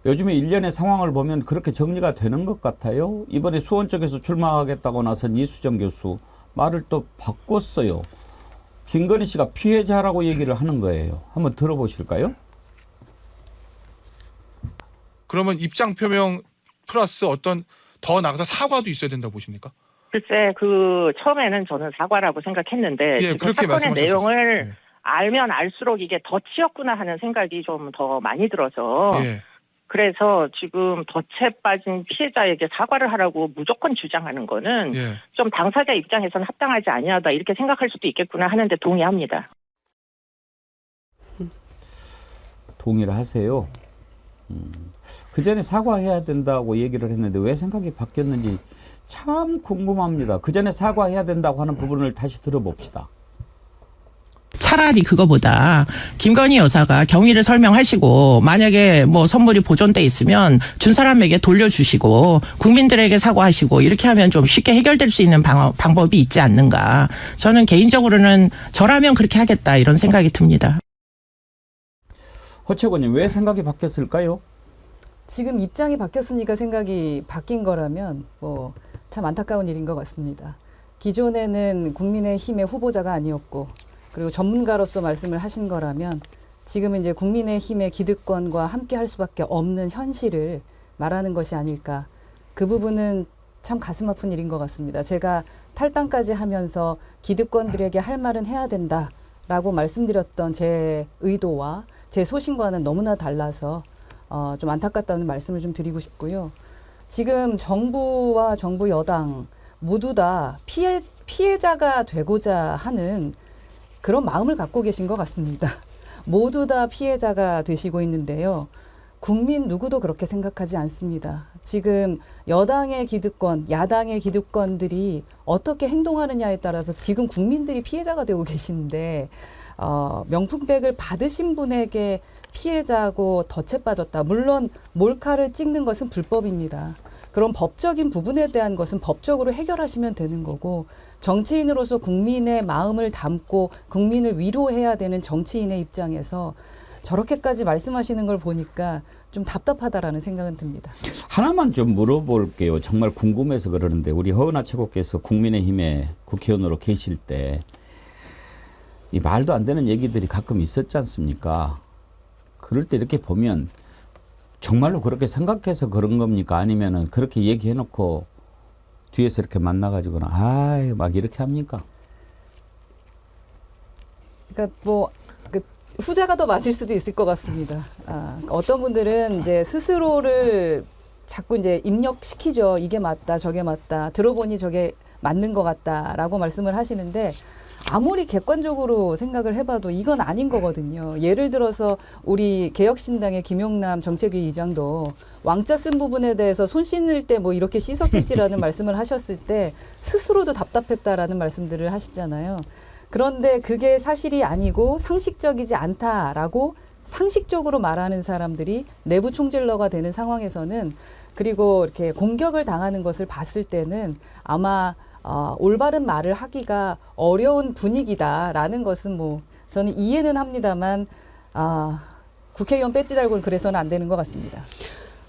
요즘에 일련의 상황을 보면 그렇게 정리가 되는 것 같아요. 이번에 수원 쪽에서 출마하겠다고 나선 이수정 교수 말을 또 바꿨어요. 김건희 씨가 피해자라고 얘기를 하는 거예요. 한번 들어보실까요? 그러면 입장 표명 플러스 어떤 더 나가서 사과도 있어야 된다고 보십니까? 글쎄, 처음에는 저는 사과라고 생각했는데, 예, 지금 그렇게 사건의 말씀하셨어요. 내용을 예. 알면 알수록 이게 덫이었구나 하는 생각이 좀 더 많이 들어서, 예. 그래서 지금 덫에 빠진 피해자에게 사과를 하라고 무조건 주장하는 거는 예. 좀 당사자 입장에서는 합당하지 아니하다 이렇게 생각할 수도 있겠구나 하는데 동의합니다. 동의를 하세요. 그 전에 사과해야 된다고 얘기를 했는데 왜 생각이 바뀌었는지 참 궁금합니다. 그 전에 사과해야 된다고 하는 부분을 다시 들어봅시다. 차라리 그거보다 김건희 여사가 경위를 설명하시고 만약에 뭐 선물이 보존돼 있으면 준 사람에게 돌려주시고 국민들에게 사과하시고 이렇게 하면 좀 쉽게 해결될 수 있는 방법이 있지 않는가. 저는 개인적으로는 저라면 그렇게 하겠다 이런 생각이 듭니다. 허채곤님 왜 생각이 바뀌었을까요? 지금 입장이 바뀌었으니까 생각이 바뀐 거라면 뭐 참 안타까운 일인 것 같습니다. 기존에는 국민의힘의 후보자가 아니었고 그리고 전문가로서 말씀을 하신 거라면 지금은 이제 국민의힘의 기득권과 함께 할 수밖에 없는 현실을 말하는 것이 아닐까. 그 부분은 참 가슴 아픈 일인 것 같습니다. 제가 탈당까지 하면서 기득권들에게 할 말은 해야 된다라고 말씀드렸던 제 의도와 제 소신과는 너무나 달라서 좀 안타깝다는 말씀을 좀 드리고 싶고요. 지금 정부와 정부 여당 모두 다 피해자가 되고자 하는 그런 마음을 갖고 계신 것 같습니다. 모두 다 피해자가 되시고 있는데요. 국민 누구도 그렇게 생각하지 않습니다. 지금 여당의 기득권, 야당의 기득권들이 어떻게 행동하느냐에 따라서 지금 국민들이 피해자가 되고 계시는데 명품백을 받으신 분에게 피해자고 덫에 빠졌다. 물론 몰카를 찍는 것은 불법입니다. 그런 법적인 부분에 대한 것은 법적으로 해결하시면 되는 거고 정치인으로서 국민의 마음을 담고 국민을 위로해야 되는 정치인의 입장에서 저렇게까지 말씀하시는 걸 보니까 좀 답답하다라는 생각은 듭니다. 하나만 좀 물어볼게요. 정말 궁금해서 그러는데 우리 허은하 최고께서 국민의힘의 국회의원으로 계실 때 이 말도 안 되는 얘기들이 가끔 있었지 않습니까? 그럴 때 이렇게 보면 정말로 그렇게 생각해서 그런 겁니까? 아니면은 그렇게 얘기해놓고 뒤에서 이렇게 만나가지고는 아이 막 이렇게 합니까? 그러니까 뭐 후자가 더 맞을 수도 있을 것 같습니다. 어떤 분들은 이제 스스로를 자꾸 이제 입력시키죠. 이게 맞다, 저게 맞다. 들어보니 저게 맞는 것 같다라고 말씀을 하시는데 아무리 객관적으로 생각을 해봐도 이건 아닌 거거든요. 예를 들어서 우리 개혁신당의 김용남 정책위 의장도 왕자 쓴 부분에 대해서 손 씻을 때 뭐 이렇게 씻었겠지라는 말씀을 하셨을 때 스스로도 답답했다라는 말씀들을 하시잖아요. 그런데 그게 사실이 아니고 상식적이지 않다라고 상식적으로 말하는 사람들이 내부 총질러가 되는 상황에서는 그리고 이렇게 공격을 당하는 것을 봤을 때는 아마 올바른 말을 하기가 어려운 분위기다라는 것은 뭐 저는 이해는 합니다만 국회의원 배지 달고는 그래서는 안 되는 것 같습니다.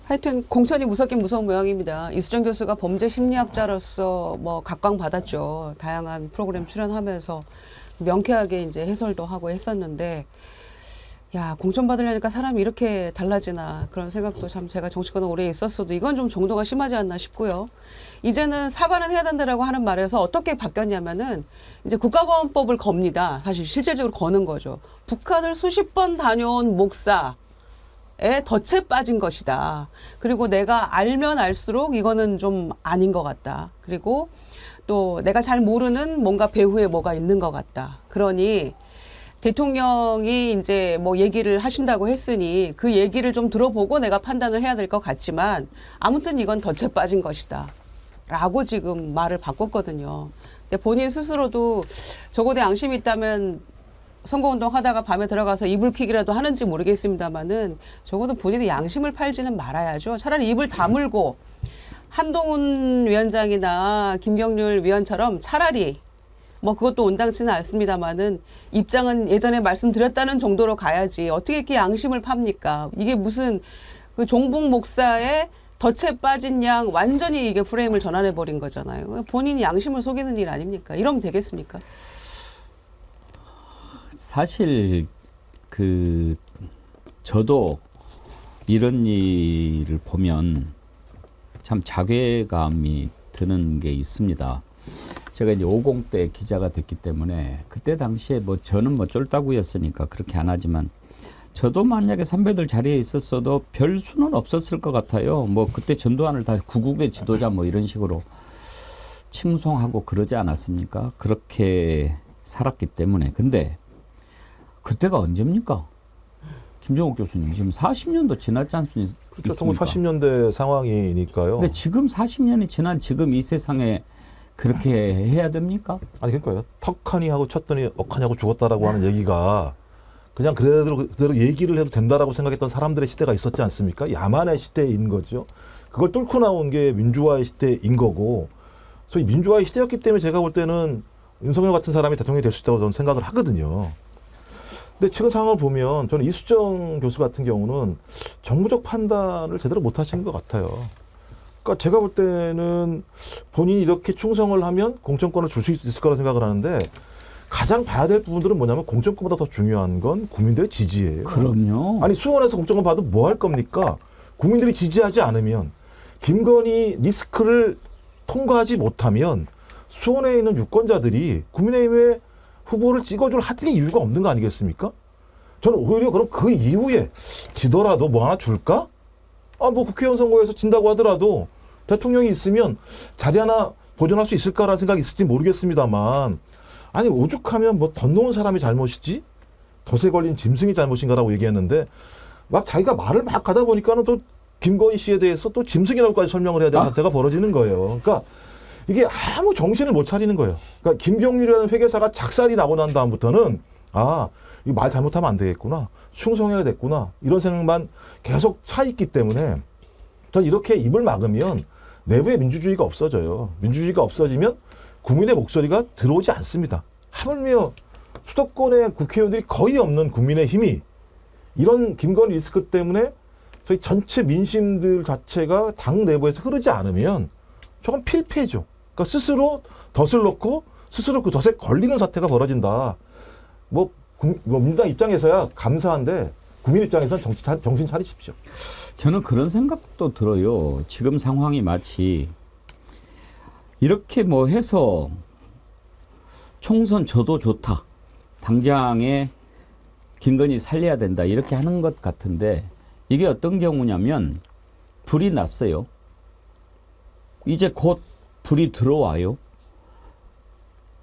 하여튼 공천이 무섭긴 무서운 모양입니다. 이수정 교수가 범죄 심리학자로서 뭐 각광받았죠. 다양한 프로그램 출연하면서 명쾌하게 이제 해설도 하고 했었는데 야, 공천 받으려니까 사람이 이렇게 달라지나 그런 생각도 참 제가 정치권에 오래 있었어도 이건 좀 정도가 심하지 않나 싶고요. 이제는 사과는 해야 된다라고 하는 말에서 어떻게 바뀌었냐면은 이제 국가보안법을 겁니다. 사실 실질적으로 거는 거죠. 북한을 수십 번 다녀온 목사의 덫에 빠진 것이다. 그리고 내가 알면 알수록 이거는 좀 아닌 것 같다. 그리고 또 내가 잘 모르는 뭔가 배후에 뭐가 있는 것 같다. 그러니 대통령이 이제 뭐 얘기를 하신다고 했으니 그 얘기를 좀 들어보고 내가 판단을 해야 될 것 같지만 아무튼 이건 덫에 빠진 것이다. 라고 지금 말을 바꿨거든요. 근데 본인 스스로도 적어도 양심이 있다면 선거운동 하다가 밤에 들어가서 이불킥이라도 하는지 모르겠습니다만은 적어도 본인의 양심을 팔지는 말아야죠. 차라리 입을 다물고 한동훈 위원장이나 김경률 위원처럼 차라리 뭐 그것도 온당치는 않습니다만은 입장은 예전에 말씀드렸다는 정도로 가야지 어떻게 이렇게 양심을 팝니까? 이게 무슨 그 종북 목사의 덫에 빠진 양 완전히 이게 프레임을 전환해 버린 거잖아요. 본인이 양심을 속이는 일 아닙니까? 이러면 되겠습니까? 사실 저도 이런 일을 보면 참 자괴감이 드는 게 있습니다. 제가 이제 50대 기자가 됐기 때문에 그때 당시에 뭐 저는 뭐 쫄따구였으니까 그렇게 안 하지만 저도 만약에 선배들 자리에 있었어도 별 수는 없었을 것 같아요. 뭐 그때 전두환을 다 구국의 지도자 뭐 이런 식으로 칭송하고 그러지 않았습니까? 그렇게 살았기 때문에. 근데 그때가 언제입니까? 김종욱 교수님 지금 40년도 지났지 않습니까? 그렇죠. 1980년대 상황이니까요. 근데 지금 40년이 지난 지금 이 세상에 그렇게 해야 됩니까? 아니 그러니까요. 턱하니 하고 쳤더니 억하니 하고 죽었다라고 하는 얘기가 그냥 그대로 얘기를 해도 된다라고 생각했던 사람들의 시대가 있었지 않습니까? 야만의 시대인 거죠. 그걸 뚫고 나온 게 민주화의 시대인 거고, 소위 민주화의 시대였기 때문에 제가 볼 때는 윤석열 같은 사람이 대통령이 될 수 있다고 저는 생각을 하거든요. 근데 최근 상황을 보면 저는 이수정 교수 같은 경우는 정무적 판단을 제대로 못 하신 것 같아요. 그러니까 제가 볼 때는 본인이 이렇게 충성을 하면 공천권을 줄 수 있을 거라 생각을 하는데 가장 봐야 될 부분들은 뭐냐면 공천권보다 더 중요한 건 국민들의 지지예요. 그럼요. 아니 수원에서 공천권 받으면 뭐 할 겁니까? 국민들이 지지하지 않으면 김건희 리스크를 통과하지 못하면 수원에 있는 유권자들이 국민의힘의 후보를 찍어줄 하등의 이유가 없는 거 아니겠습니까? 저는 오히려 그럼 그 이후에 지더라도 뭐 하나 줄까? 뭐 국회의원 선거에서 진다고 하더라도 대통령이 있으면 자리 하나 보존할 수 있을까라는 생각이 있을지 모르겠습니다만, 아니 오죽하면 뭐 덧놓은 사람이 잘못이지 덫에 걸린 짐승이 잘못인가라고 얘기했는데 막 자기가 말을 막 하다 보니까는 또 김건희 씨에 대해서 또 짐승이라고까지 설명을 해야 되는 사태가 벌어지는 거예요. 그러니까 이게 아무 정신을 못 차리는 거예요. 그러니까 김경률이라는 회계사가 작살이 나고 난 다음부터는 이 말 잘못하면 안 되겠구나, 충성해야 됐구나, 이런 생각만 계속 차 있기 때문에 전 이렇게 입을 막으면 내부에 민주주의가 없어져요. 민주주의가 없어지면 국민의 목소리가 들어오지 않습니다. 하물며 수도권의 국회의원들이 거의 없는 국민의힘이 이런 김건희 리스크 때문에 저희 전체 민심들 자체가 당 내부에서 흐르지 않으면 조금 필패죠. 그러니까 스스로 덫을 놓고 스스로 그 덫에 걸리는 사태가 벌어진다. 뭐 민주당 입장에서야 감사한데 국민 입장에서는 정신 차리십시오. 저는 그런 생각도 들어요. 지금 상황이 마치 이렇게 뭐 해서 총선 져도 좋다, 당장에 김건희 살려야 된다, 이렇게 하는 것 같은데 이게 어떤 경우냐면 불이 났어요. 이제 곧 불이 들어와요.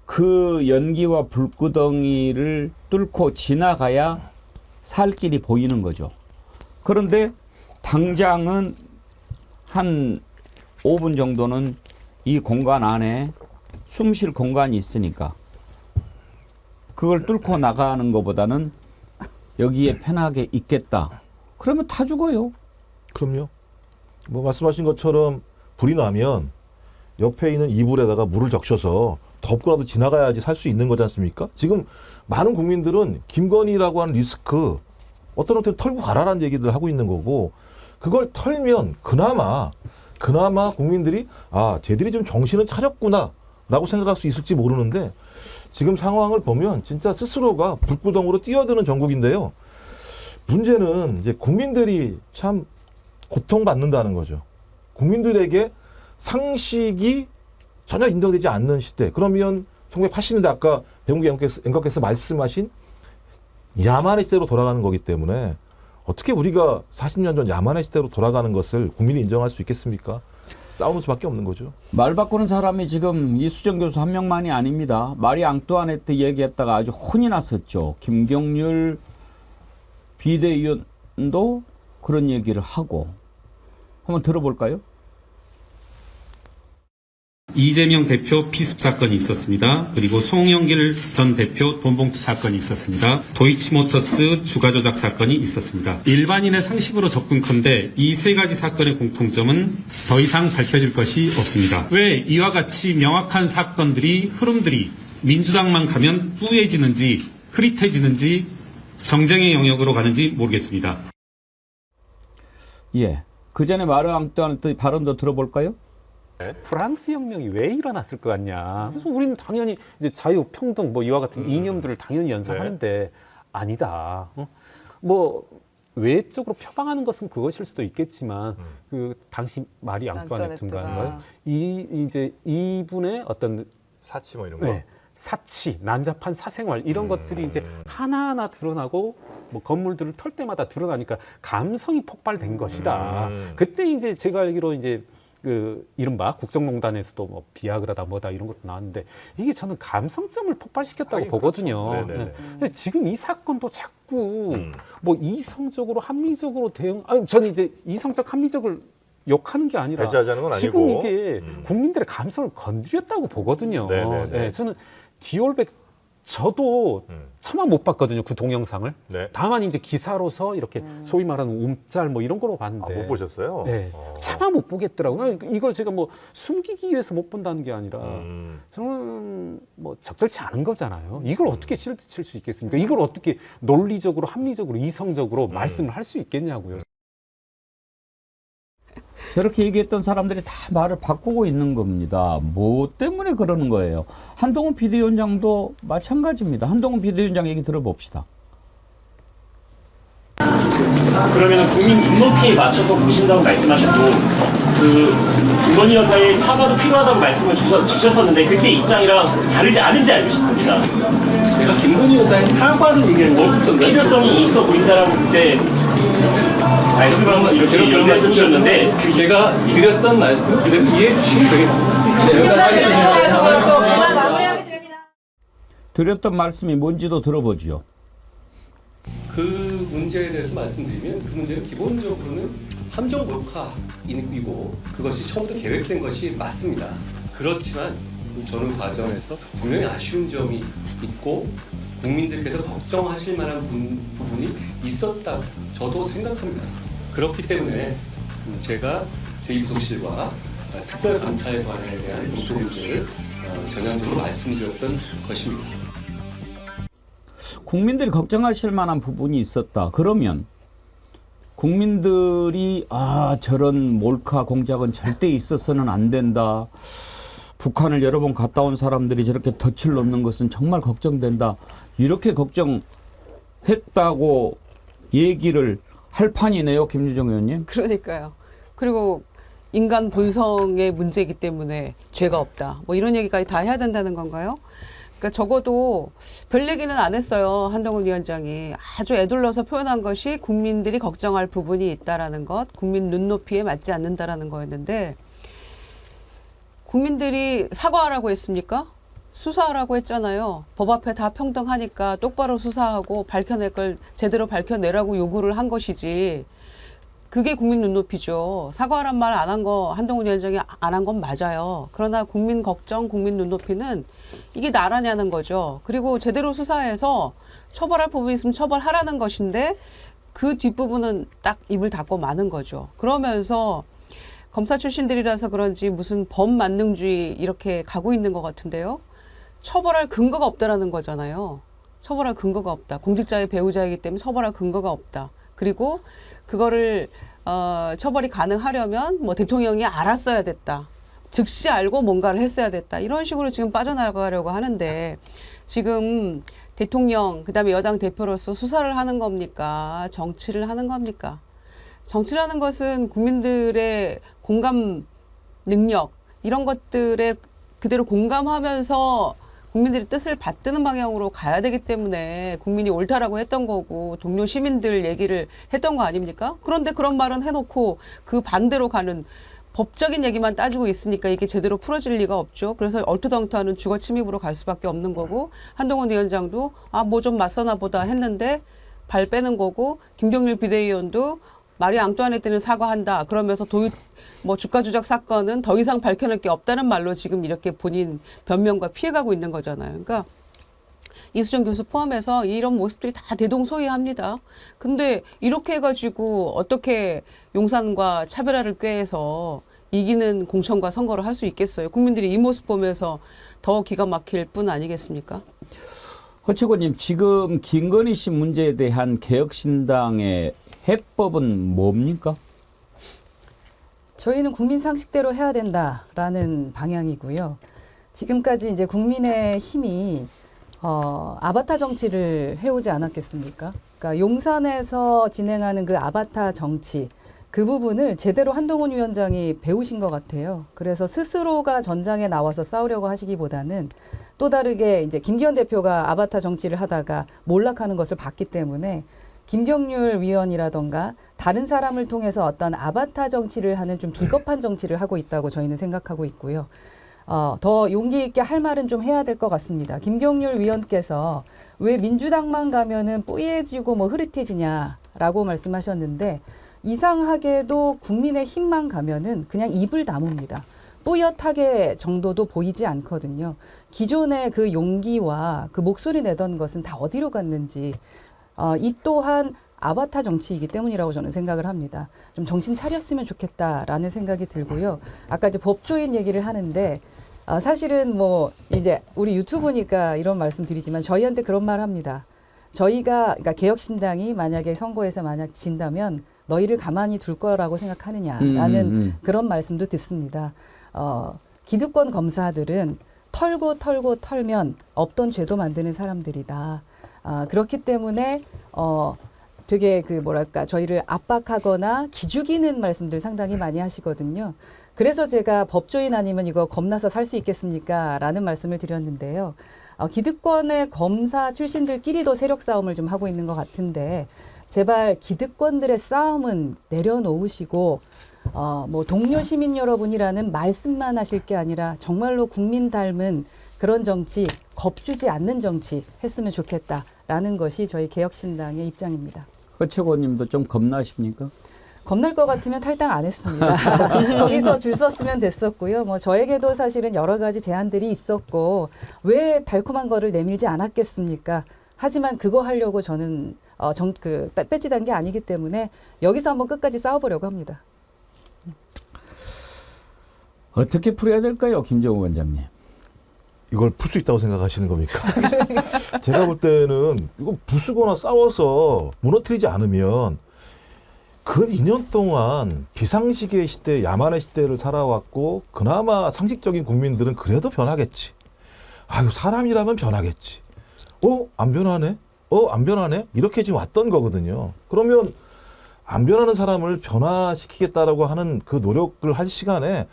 그 연기와 불구덩이를 뚫고 지나가야 살 길이 보이는 거죠. 그런데 당장은 한 5분 정도는 이 공간 안에 숨 쉴 공간이 있으니까 그걸 뚫고 나가는 것보다는 여기에 편하게 있겠다. 그러면 타 죽어요. 그럼요. 뭐 말씀하신 것처럼 불이 나면 옆에 있는 이불에다가 물을 적셔서 덮고라도 지나가야지 살 수 있는 거지 않습니까? 지금 많은 국민들은 김건희라고 하는 리스크 어떤 형태로 털고 가라라는 얘기들을 하고 있는 거고, 그걸 털면 그나마 국민들이 쟤들이 좀 정신은 차렸구나 라고 생각할 수 있을지 모르는데 지금 상황을 보면 진짜 스스로가 불구덩으로 뛰어드는 전국인데요. 문제는 이제 국민들이 참 고통받는다는 거죠. 국민들에게 상식이 전혀 인정되지 않는 시대. 그러면 1980년대 아까 배웅기 앵커께서 말씀하신 야만의 시대로 돌아가는 거기 때문에 어떻게 우리가 40년 전 야만의 시대로 돌아가는 것을 국민이 인정할 수 있겠습니까? 싸우는 수밖에 없는 거죠. 말 바꾸는 사람이 지금 이수정 교수 한 명만이 아닙니다. 마리 앙뚜아네트 얘기했다가 아주 혼이 났었죠. 김경률 비대위원도 그런 얘기를 하고. 한번 들어볼까요? 이재명 대표 피습 사건이 있었습니다. 그리고 송영길 전 대표 돈봉투 사건이 있었습니다. 도이치모터스 주가 조작 사건이 있었습니다. 일반인의 상식으로 접근컨대 이 세 가지 사건의 공통점은 더 이상 밝혀질 것이 없습니다. 왜 이와 같이 명확한 사건들이, 흐름들이 민주당만 가면 뿌얘지는지 흐릿해지는지 정쟁의 영역으로 가는지 모르겠습니다. 예. 그 전에 마르 앙뚜아네트 발언도 들어볼까요? 프랑스 혁명이 왜 일어났을 것 같냐. 그래서 우리는 당연히 이제 자유, 평등 뭐 이와 같은 이념들을 당연히 연상하는데 아니다. 뭐 외적으로 표방하는 것은 그것일 수도 있겠지만 그 당시 마리 앙뚜아네트인가요? 이제 이분의 어떤 사치 뭐 이런 거. 네, 사치, 난잡한 사생활 이런 것들이 이제 하나하나 드러나고 뭐 건물들을 털 때마다 드러나니까 감성이 폭발된 것이다. 그때 이제 제가 알기로 이제 그 이른바 국정농단에서도 뭐 비아그라다 뭐다 이런 것도 나왔는데 이게 저는 감성점을 폭발시켰다고 보거든요. 네네네. 근데 지금 이 사건도 자꾸 뭐 이성적으로 합리적으로 대응, 아니 저는 이제 이성적 합리적을 욕하는 게 아니라 배제하자는 건 지금 아니고. 이게 국민들의 감성을 건드렸다고 보거든요. 네네네. 네, 저는 디올백 저도 차마 못 봤거든요. 그 동영상을. 네. 다만 이제 기사로서 이렇게 소위 말하는 움짤 뭐 이런 거로 아, 봤는데 못 보셨어요? 네, 차마 못 보겠더라고요. 이걸 제가 뭐 숨기기 위해서 못 본다는 게 아니라 저는 뭐 적절치 않은 거잖아요. 이걸 어떻게 실드칠 수 있겠습니까? 이걸 어떻게 논리적으로, 합리적으로, 이성적으로 말씀을 할 수 있겠냐고요. 저렇게 얘기했던 사람들이 다 말을 바꾸고 있는 겁니다. 뭐 때문에 그러는 거예요? 한동훈 비대위원장도 마찬가지입니다. 한동훈 비대위원장 얘기 들어봅시다. 그러면 국민 눈높이에 맞춰서 보신다고 말씀하셨고 그 김건희 여사의 사과도 필요하다고 말씀을 주셨었는데 그때 입장이랑 다르지 않은지 알고 싶습니다. 제가 김건희 여사의 사과를 얘기한 건 필요성이 있어 보인다라고 그때 말씀을 한번 이렇게 연결해 주셨는데 제가 드렸던 말씀 그대로 이해해 주시면 되겠습니다. 드렸던 말씀이 뭔지도 들어보죠. 그 문제에 대해서 말씀드리면 그 문제는 기본적으로는 함정 몰카이고 그것이 처음부터 계획된 것이 맞습니다. 그렇지만 저는 과정에서 분명히 아쉬운 점이 있고 국민들께서 걱정하실 만한 부분이 있었다고 저도 생각합니다. 그렇기 때문에 제가 제2부속실과 특별감찰관에 대한 검토 문제를 전향적으로 말씀드렸던 것입니다. 국민들이 걱정하실 만한 부분이 있었다. 그러면 국민들이 저런 몰카 공작은 절대 있어서는 안 된다. 북한을 여러 번 갔다 온 사람들이 저렇게 덫을 놓는 것은 정말 걱정된다. 이렇게 걱정했다고 얘기를 할 판이네요, 김유정 의원님. 그러니까요. 그리고 인간 본성의 문제이기 때문에 죄가 없다. 뭐 이런 얘기까지 다 해야 된다는 건가요? 그러니까 적어도 별 얘기는 안 했어요. 한동훈 위원장이 아주 애둘러서 표현한 것이 국민들이 걱정할 부분이 있다라는 것, 국민 눈높이에 맞지 않는다라는 거였는데 국민들이 사과하라고 했습니까? 수사하라고 했잖아요. 법 앞에 다 평등하니까 똑바로 수사하고 밝혀낼 걸 제대로 밝혀내라고 요구를 한 것이지. 그게 국민 눈높이죠. 사과란 말 안 한 거 한동훈 위원장이 안 한 건 맞아요. 그러나 국민 걱정, 국민 눈높이는 이게 나라냐는 거죠. 그리고 제대로 수사해서 처벌할 부분이 있으면 처벌하라는 것인데 그 뒷부분은 딱 입을 닫고 마는 거죠. 그러면서 검사 출신들이라서 그런지 무슨 범만능주의 이렇게 가고 있는 것 같은데요. 처벌할 근거가 없다라는 거잖아요. 처벌할 근거가 없다. 공직자의 배우자이기 때문에 처벌할 근거가 없다. 그리고 그거를 처벌이 가능하려면 뭐 대통령이 알았어야 됐다. 즉시 알고 뭔가를 했어야 됐다. 이런 식으로 지금 빠져나가려고 하는데 지금 대통령 그다음에 여당 대표로서 수사를 하는 겁니까? 정치를 하는 겁니까? 정치라는 것은 국민들의 공감 능력 이런 것들에 그대로 공감하면서 국민들의 뜻을 받드는 방향으로 가야 되기 때문에 국민이 옳다라고 했던 거고 동료 시민들 얘기를 했던 거 아닙니까? 그런데 그런 말은 해놓고 그 반대로 가는 법적인 얘기만 따지고 있으니까 이게 제대로 풀어질 리가 없죠. 그래서 얼토당토하는 주거 침입으로 갈 수밖에 없는 거고 한동훈 위원장도 뭐 좀 맞서나 보다 했는데 발 빼는 거고 김경률 비대위원도 마리 앙뚜아네트는 사과한다. 그러면서 주가 조작 사건은 더 이상 밝혀낼 게 없다는 말로 지금 이렇게 본인 변명과 피해가고 있는 거잖아요. 그러니까 이수정 교수 포함해서 이런 모습들이 다 대동소이합니다. 근데 이렇게 해가지고 어떻게 용산과 차별화를 꾀해서 이기는 공천과 선거를 할 수 있겠어요. 국민들이 이 모습 보면서 더 기가 막힐 뿐 아니겠습니까? 허치고님, 지금 김건희 씨 문제에 대한 개혁신당의 해법은 뭡니까? 저희는 국민 상식대로 해야 된다라는 방향이고요. 지금까지 이제 국민의 힘이 아바타 정치를 해오지 않았겠습니까? 그러니까 용산에서 진행하는 그 아바타 정치, 그 부분을 제대로 한동훈 위원장이 배우신 것 같아요. 그래서 스스로가 전장에 나와서 싸우려고 하시기보다는 또 다르게 이제 김기현 대표가 아바타 정치를 하다가 몰락하는 것을 봤기 때문에 김경률 위원이라던가 다른 사람을 통해서 어떤 아바타 정치를 하는 좀 비겁한 정치를 하고 있다고 저희는 생각하고 있고요. 더 용기 있게 할 말은 좀 해야 될 것 같습니다. 김경률 위원께서 왜 민주당만 가면은 뿌예지고 뭐 흐릿해지냐라고 말씀하셨는데 이상하게도 국민의힘만 가면은 그냥 입을 다뭅니다. 뿌옇하게 정도도 보이지 않거든요. 기존의 그 용기와 그 목소리 내던 것은 다 어디로 갔는지 이 또한 아바타 정치이기 때문이라고 저는 생각을 합니다. 좀 정신 차렸으면 좋겠다라는 생각이 들고요. 아까 이제 법조인 얘기를 하는데 사실은 뭐 이제 우리 유튜브니까 이런 말씀 드리지만 저희한테 그런 말 합니다. 저희가 그러니까 개혁신당이 만약에 선거에서 만약 진다면 너희를 가만히 둘 거라고 생각하느냐라는 그런 말씀도 듣습니다. 기득권 검사들은 털고 털면 없던 죄도 만드는 사람들이다. 그렇기 때문에 되게 그 뭐랄까 저희를 압박하거나 기죽이는 말씀들 상당히 많이 하시거든요. 그래서 제가 법조인 아니면 이거 겁나서 살 수 있겠습니까? 라는 말씀을 드렸는데요. 기득권의 검사 출신들끼리도 세력 싸움을 좀 하고 있는 것 같은데 제발 기득권들의 싸움은 내려놓으시고 뭐 동료 시민 여러분이라는 말씀만 하실 게 아니라 정말로 국민 닮은 그런 정치, 겁주지 않는 정치 했으면 좋겠다라는 것이 저희 개혁신당의 입장입니다. 허 최고님도 좀 겁나십니까? 겁날 것 같으면 탈당 안 했습니다. 거기서 줄 섰으면 됐었고요. 뭐 저에게도 사실은 여러 가지 제안들이 있었고 왜 달콤한 거를 내밀지 않았겠습니까? 하지만 그거 하려고 저는 배치단 게 아니기 때문에 여기서 한번 끝까지 싸워보려고 합니다. 어떻게 풀어야 될까요, 김정우 원장님? 이걸 풀 수 있다고 생각하시는 겁니까? 제가 볼 때는 이거 부수거나 싸워서 무너뜨리지 않으면 근 2년 동안 비상시계 시대, 야만의 시대를 살아왔고 그나마 상식적인 국민들은 그래도 변하겠지. 아유, 사람이라면 변하겠지. 안 변하네? 안 변하네? 이렇게 지금 왔던 거거든요. 그러면 안 변하는 사람을 변화시키겠다라고 하는 그 노력을 할 시간에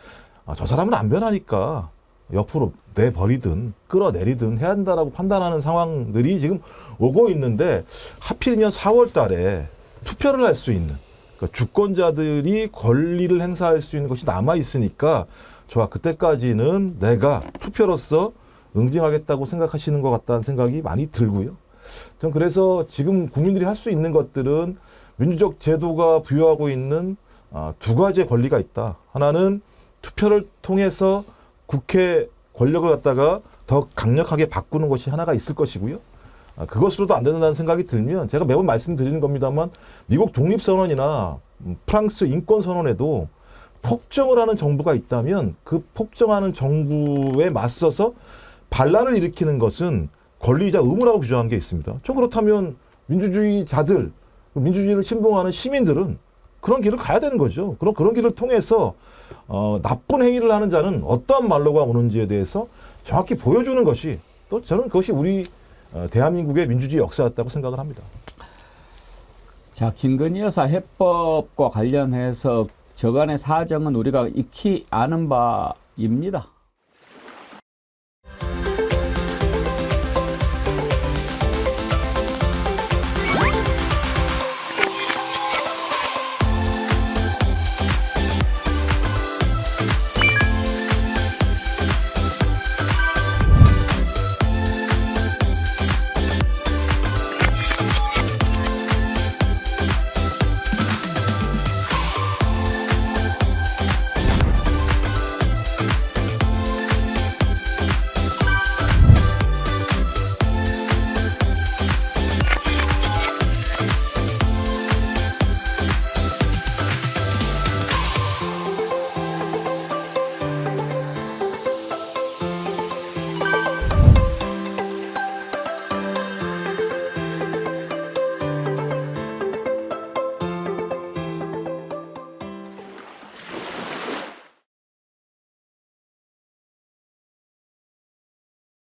저 사람은 안 변하니까 옆으로 내버리든 끌어내리든 해야 한다라고 판단하는 상황들이 지금 오고 있는데 하필이면 4월 달에 투표를 할 수 있는 그러니까 주권자들이 권리를 행사할 수 있는 것이 남아 있으니까 좋아, 그때까지는 내가 투표로서 응징하겠다고 생각하시는 것 같다는 생각이 많이 들고요. 전 그래서 지금 국민들이 할 수 있는 것들은 민주적 제도가 부여하고 있는 두 가지의 권리가 있다. 하나는 투표를 통해서 국회 권력을 갖다가 더 강력하게 바꾸는 것이 하나가 있을 것이고요. 그것으로도 안 된다는 생각이 들면 제가 매번 말씀드리는 겁니다만 미국 독립선언이나 프랑스 인권선언에도 폭정을 하는 정부가 있다면 그 폭정하는 정부에 맞서서 반란을 일으키는 것은 권리이자 의무라고 규정한 게 있습니다. 저 그렇다면 민주주의자들, 민주주의를 신봉하는 시민들은 그런 길을 가야 되는 거죠. 그런 길을 통해서 나쁜 행위를 하는 자는 어떠한 말로가 오는지에 대해서 정확히 보여주는 것이 또 저는 그것이 우리 대한민국의 민주주의 역사였다고 생각을 합니다. 자, 김건희 여사 해법과 관련해서 저간의 사정은 우리가 익히 아는 바입니다.